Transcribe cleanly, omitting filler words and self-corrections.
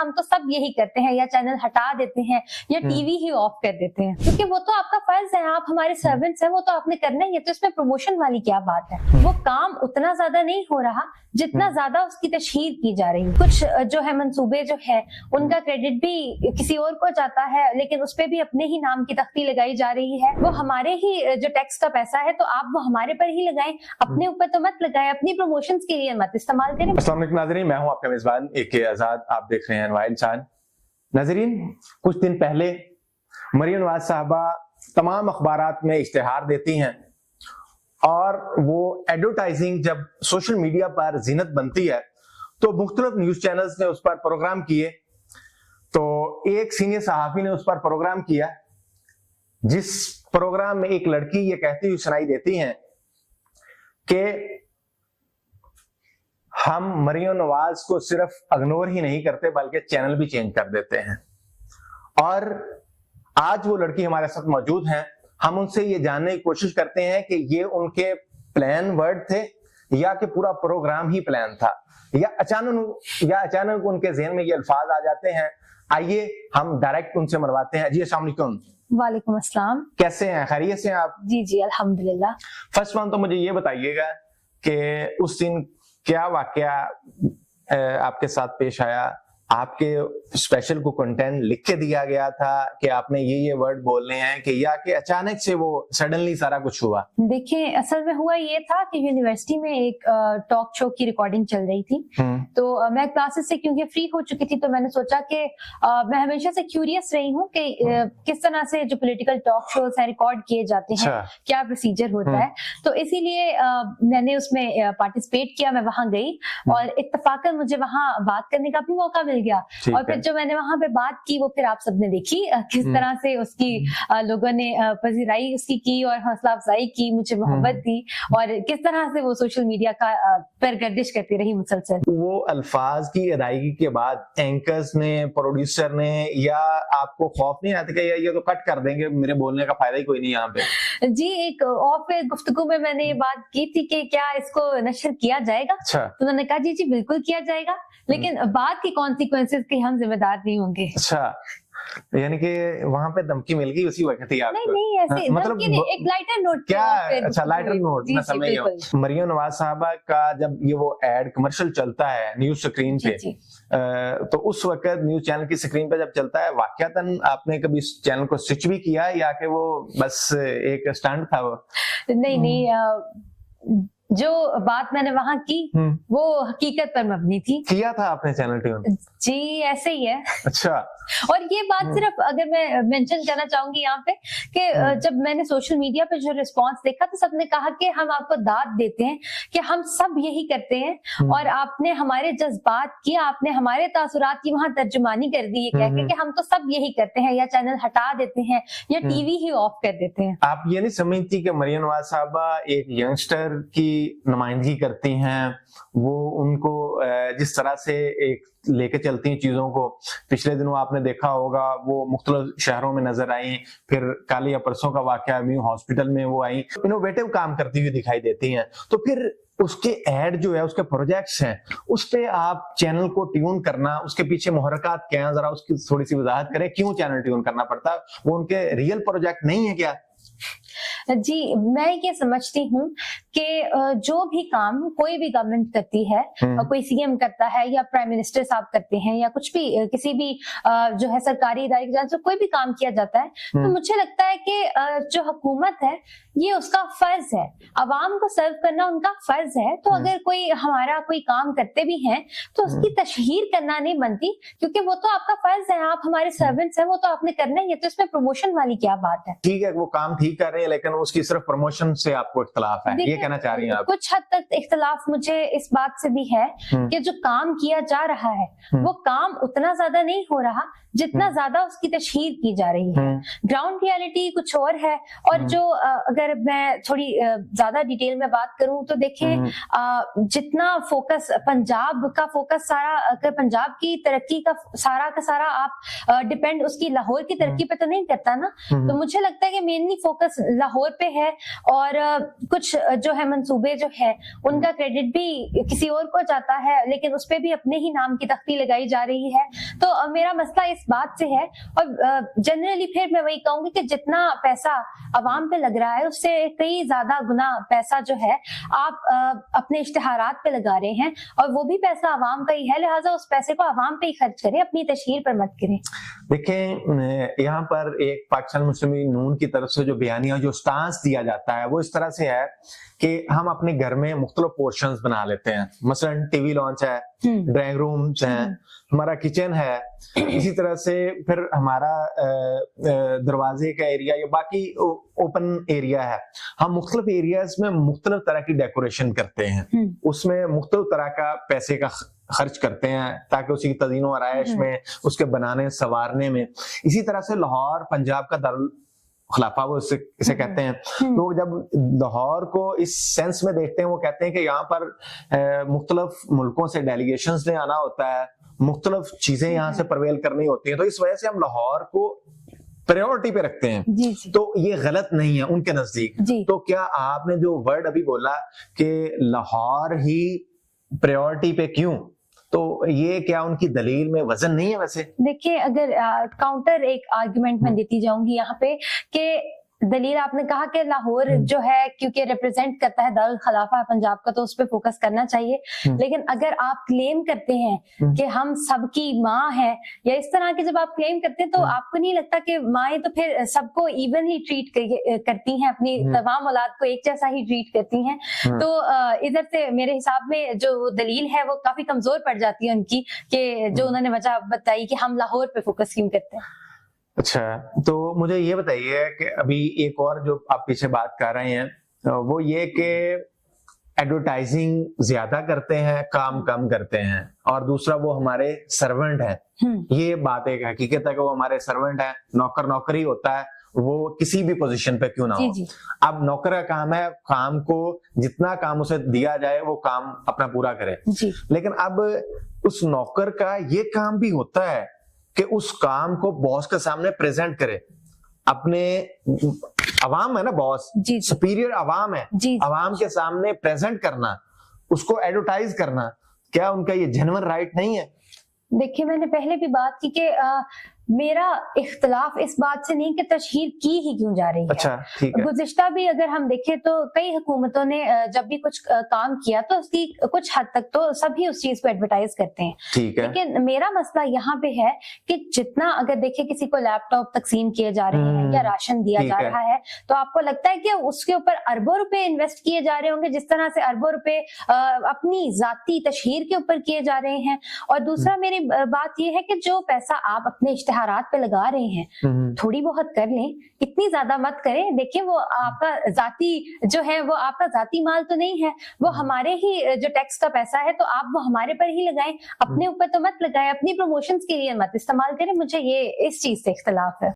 हम तो सब यही करते हैं, या चैनल हटा देते हैं या टीवी ही ऑफ कर देते हैं, क्योंकि वो तो आपका फर्ज है, आप हमारे सर्वेंट्स हैं, वो तो आपने करना ही है। तो इसमें प्रमोशन वाली क्या बात है? वो काम उतना ज्यादा नहीं हो रहा जितना ज्यादा उसकी तशहीर की जा रही है। कुछ जो है मंसूबे जो है उनका क्रेडिट भी किसी और को जाता है, लेकिन उसपे भी अपने ही नाम की तख्ती लगाई जा रही है। वो हमारे ही जो टैक्स का पैसा है, तो आप वो हमारे पर ही लगाएं, अपने ऊपर तो मत लगाएं, अपनी प्रमोशंस के लिए मत इस्तेमाल करें। अस्सलाम वालेकुम नाज़रीन, मैं हूं आपका मेजबान AK आजाद। आप देख रहे हैं अनवाइल चांद। नाज़रीन, कुछ दिन पहले मरियम नवाज साहबा तमाम अखबारात में इश्तिहार देती हैं और वो एडवर्टाइजिंग जब सोशल मीडिया पर जीनत बनती है तो मुख्तलिफ न्यूज चैनल्स ने उस पर प्रोग्राम किए। तो एक सीनियर सहाफी ने उस पर प्रोग्राम किया, जिस प्रोग्राम में एक लड़की ये कहती हुई सुनाई देती हैं कि हम मरियम नवाज को सिर्फ इग्नोर ही नहीं करते बल्कि चैनल भी चेंज कर देते हैं। और आज वो लड़की हमारे साथ मौजूद हैं। हम उनसे ये जानने की कोशिश करते हैं कि ये उनके प्लान वर्ड थे या कि पूरा प्रोग्राम ही प्लान था, या अचानक उनके ज़हन में ये अल्फाज आ जाते हैं। आइए हम डायरेक्ट उनसे मरवाते हैं। जी अस्सलाम वालेकुम। वालेकुम अस्सलाम। कैसे हैं? खैरियत से हैं आप? जी जी अल्हम्दुलिल्लाह। फर्स्ट वन तो मुझे ये बताइएगा कि उस दिन क्या वाकया आपके साथ पेश आया? आपके स्पेशल को कंटेंट लिख के दिया गया था कि आपने ये वर्ड बोलने हैं, कि या कि अचानक से वो सडनली सारा कुछ हुआ? देखिए, असल में हुआ ये था कि यूनिवर्सिटी में एक टॉक शो की रिकॉर्डिंग चल रही थी। तो मैं क्लासेस से क्योंकि फ्री हो चुकी थी, तो मैंने सोचा कि मैं हमेशा से क्यूरियस रही हूँ कि किस तरह से जो पॉलिटिकल टॉक शोज हैं रिकॉर्ड किए जाते हैं, क्या प्रोसीजर होता है। तो इसीलिए मैंने उसमें पार्टिसिपेट किया। मैं वहां गई और इत्तफाकन मुझे वहां बात करने का भी मौका मिल गया। और फिर जो मैंने वहां पे बात की वो फिर आप सबने देखी किस तरह से उसकी लोगों ने पजीराई उसकी की और हौसला अफजाई की, मुझे मोहब्बत दी, और किस तरह से वो सोशल मीडिया का पर गर्दिश करती रही मुसलसल। वो अल्फाज की अदायगी के बाद एंकर्स ने, प्रोड्यूसर ने, या आपको खौफ नहीं आता कि ये तो कट कर देंगे, मेरे बोलने का फायदा ही कोई नहीं यहाँ पे? जी, एक ऑफ गुफ्तगू में मैंने ये बात की थी कि क्या इसको नशर किया जाएगा। अच्छा। तो उन्होंने कहा जी जी बिल्कुल किया जाएगा, लेकिन बात की कॉन्सिक्वेंसेस के हम जिम्मेदार नहीं होंगे। अच्छा, यानी कि वहां पे धमकी मिल गई उसी वक्त ही आपको? नहीं ऐसे मतलब एक लाइटर नोट क्या? अच्छा, लाइटर नोट। मैं समझ गया। मरियम नवाज साहबा का जब ये वो एड कमर्शियल चलता है न्यूज स्क्रीन पे, तो उस वक्त न्यूज चैनल की स्क्रीन पे जब चलता है, वाकयातन आपने कभी इस चैनल को स्विच भी किया या कि वो बस एक स्टंट था वो? नहीं, जो बात मैंने वहां की वो हकीकत पर मबनी थी। किया था आपने चैनल ट्यून? जी ऐसे ही है। अच्छा। और ये बात सिर्फ अगर मैं मेंशन करना चाहूंगी यहाँ पे कि जब मैंने सोशल मीडिया पे जो रिस्पांस देखा तो सबने कहा कि हम आपको दाद देते हैं कि हम सब यही करते हैं, और आपने हमारे जज्बात की, आपने हमारे तासुरात की वहां तर्जुमानी कर दी, ये कह के कि हम तो सब यही करते हैं, या चैनल हटा देते हैं या टीवी ही ऑफ कर देते हैं। आप ये नहीं समझती कि मरियम नवाज साहबा एक यंगस्टर की नुमाइंदगी करती हैं? वो उनको जिस तरह से एक लेके चलती हैं चीजों को, पिछले दिनों आपने देखा होगा वो मुख्तलिफ शहरों में नजर आई, फिर कल या परसों का वाकया म्यू हॉस्पिटल में वो आई, इनोवेटिव काम करती हुई दिखाई देती हैं। तो फिर उसके एड जो है, उसके प्रोजेक्ट्स हैं, उस पे आप चैनल को ट्यून करना, उसके पीछे मुहर्रकात क्या है, जरा उसकी थोड़ी सी वजाहत करें। क्यों चैनल ट्यून करना पड़ता है? वो उनके रियल प्रोजेक्ट नहीं है क्या? जी, मैं ये समझती हूँ कि जो भी काम कोई भी गवर्नमेंट करती है, कोई सीएम करता है या प्राइम मिनिस्टर साहब करते हैं, या कुछ भी किसी भी जो है सरकारी इदारे की जान से कोई भी काम किया जाता है, तो मुझे लगता है कि जो हुकूमत है ये उसका फर्ज है, अवाम को सर्व करना उनका फर्ज है। तो अगर कोई हमारा कोई काम करते भी हैं तो उसकी तशहीर करना नहीं बनती, क्योंकि वो तो आपका फर्ज है, आप हमारे सर्वेंट्स हैं, वो तो आपने करना ही है। तो इसमें प्रमोशन वाली क्या बात है? ठीक है, वो काम ठीक कर रहे हैं, लेकिन उसकी सिर्फ प्रमोशन से आपको इख्तलाफ है, ये कहना चाह रही हैं आप? कुछ हद तक इख्तलाफ मुझे इस बात से भी है कि जो काम किया जा रहा है वो काम उतना ज्यादा नहीं हो रहा जितना ज्यादा उसकी तशहीर की जा रही है। ग्राउंड रियलिटी कुछ और है। और जो अगर मैं थोड़ी ज्यादा डिटेल में बात करूं तो देखें, जितना फोकस पंजाब का फोकस सारा, अगर पंजाब की तरक्की का सारा आप डिपेंड उसकी लाहौर की तरक्की पे तो नहीं करता ना। तो मुझे लगता है कि मेनली फोकस लाहौर पे है और कुछ जो है मंसूबे जो है उनका क्रेडिट भी किसी और को जाता है, लेकिन उस पे भी अपने ही नाम की तख्ती लगाई जा रही है। तो मेरा मसला इस बात से है। और जनरली फिर मैं वही कहूंगी कि जितना पैसा अवाम पे लग रहा है उससे कई ज्यादा गुना पैसा जो है आप अपने इश्तिहारात पे लगा रहे हैं, और वो भी पैसा अवाम का ही है, लिहाजा उस पैसे को अवाम पे ही खर्च करें, अपनी तशहीर पर मत करें। देखें, यहाँ पर एक पाकिस्तान मुस्लिम लीग नून की तरफ से जो बयानिया, जो स्टांस दिया जाता है वो इस तरह से है कि हम अपने घर में मुख्तलिफ पोर्शंस बना लेते हैं। मसलन टीवी लॉन्च है, ड्राइंग रूम्स हैं, हमारा किचन है, इसी तरह से फिर हमारा दरवाजे का एरिया या बाकी ओपन एरिया है। हम मुख्तलिफ एरियाज में मुख्तलिफ तरह की डेकोरेशन करते हैं, उसमें मुख्तलिफ तरह का पैसे का खर्च करते हैं ताकि उसी की तज़ीनो आराइश में, उसके बनाने संवारने में। इसी तरह से लाहौर पंजाब का दारुल खिलाफा वो इसे कहते हैं। तो जब लाहौर को इस सेंस में देखते हैं, वो कहते हैं कि यहाँ पर मुख्तलिफ मुल्कों से डेलीगेशंस ने आना होता है, मुख्तलिफ चीजें यहाँ से प्रवेल करनी होती हैं, तो इस वजह से हम लाहौर को प्रायोरिटी पे रखते हैं। जी जी। तो ये गलत नहीं है उनके नजदीक। तो क्या आपने जो वर्ड अभी बोला कि लाहौर ही प्रायोरिटी पे क्यों, तो ये क्या उनकी दलील में वजन नहीं है? वैसे देखिए, अगर काउंटर एक आर्गुमेंट मैं देती जाऊंगी यहाँ पे कि दलील आपने कहा कि लाहौर जो है क्योंकि रिप्रेजेंट करता है दारुल खिलाफा पंजाब का, तो उस पर फोकस करना चाहिए। लेकिन अगर आप क्लेम करते हैं कि हम सबकी माँ है या इस तरह के जब आप क्लेम करते हैं, तो आपको नहीं लगता कि माएँ तो फिर सबको इवनली ट्रीट करती हैं, अपनी तमाम औलाद को एक जैसा ही ट्रीट करती हैं? तो इधर से मेरे हिसाब में जो दलील है वो काफी कमजोर पड़ जाती है उनकी, कि जो उन्होंने वजह बताई कि हम लाहौर पे फोकस क्यों करते हैं। अच्छा, तो मुझे ये बताइए कि अभी एक और जो आप पीछे बात कर रहे हैं वो ये कि एडवर्टाइजिंग ज्यादा करते हैं, काम कम करते हैं, और दूसरा वो हमारे सर्वेंट हैं। ये बात एक हकीकत है कि वो हमारे सर्वेंट है। नौकर नौकरी होता है, वो किसी भी पोजीशन पे क्यों ना हो। अब नौकर का काम है, काम को जितना काम उसे दिया जाए वो काम अपना पूरा करे। लेकिन अब उस नौकर का ये काम भी होता है कि उस काम को बॉस के सामने प्रेजेंट करे। अपने अवाम है ना बॉस, सुपीरियर अवाम है, अवाम के सामने प्रेजेंट करना, उसको एडवर्टाइज करना, क्या उनका ये जेन्युइन राइट नहीं है? देखिए, मैंने पहले भी बात की कि मेरा इख्तलाफ इस बात से नहीं कि तशहीर की ही क्यों जा रही है। अच्छा, ठीक है। गुज़िश्ता भी अगर हम देखें तो कई हुकूमतों ने जब भी कुछ काम किया तो उसकी कुछ हद तक तो सभी उस चीज को एडवर्टाइज करते हैं। ठीक है। लेकिन मेरा मसला यहाँ पे है कि जितना अगर देखें किसी को लैपटॉप तकसीम किए जा रहे हैं या राशन दिया जा रहा है, तो आपको लगता है कि उसके ऊपर अरबों रुपए इन्वेस्ट किए जा रहे होंगे, जिस तरह से अरबों रुपए अपनी जाती तशहीर के ऊपर किए जा रहे हैं। और दूसरा मेरी बात यह है कि जो पैसा आप अपने इश्तिहारात पे लगा रहे हैं, थोड़ी बहुत कर लें, इतनी ज्यादा मत करें। देखिए, वो आपका जाती जो है वो आपका जाती माल तो नहीं है, वो हमारे ही जो टैक्स का पैसा है, तो आप वो हमारे पर ही लगाएं, अपने ऊपर तो मत लगाएं, अपनी प्रमोशंस के लिए मत इस्तेमाल करें। मुझे ये इस चीज से इख्तलाफ है।